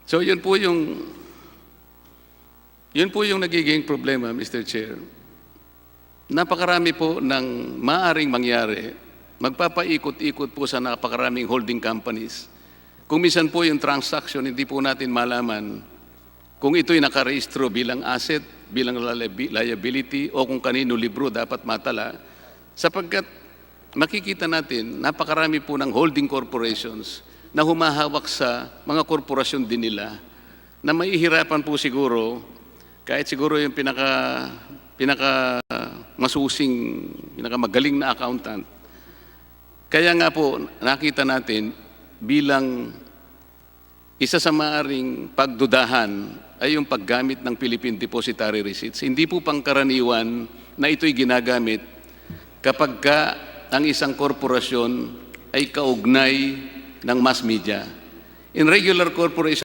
So yun po yung nagiging problema, Mr. Chair. Napakarami po ng maaring mangyari. Magpapaikot-ikot po sa napakaraming holding companies. Kung minsan po yung transaction, hindi po natin malaman kung ito'y nakarehistro bilang asset, bilang liability, o kung kanino libro dapat matala, sapagkat makikita natin, napakarami po ng holding corporations na humahawak sa mga korporasyon din nila, na maihirapan po siguro, kahit siguro yung pinaka-masusing, pinakamagaling na accountant. Kaya nga po, nakita natin bilang isa sa maaring pagdudahan ay yung paggamit ng Philippine Depositary Receipts. Hindi po pangkaraniwan na ito'y ginagamit kapag ang isang korporasyon ay kaugnay ng mass media. In regular corporation,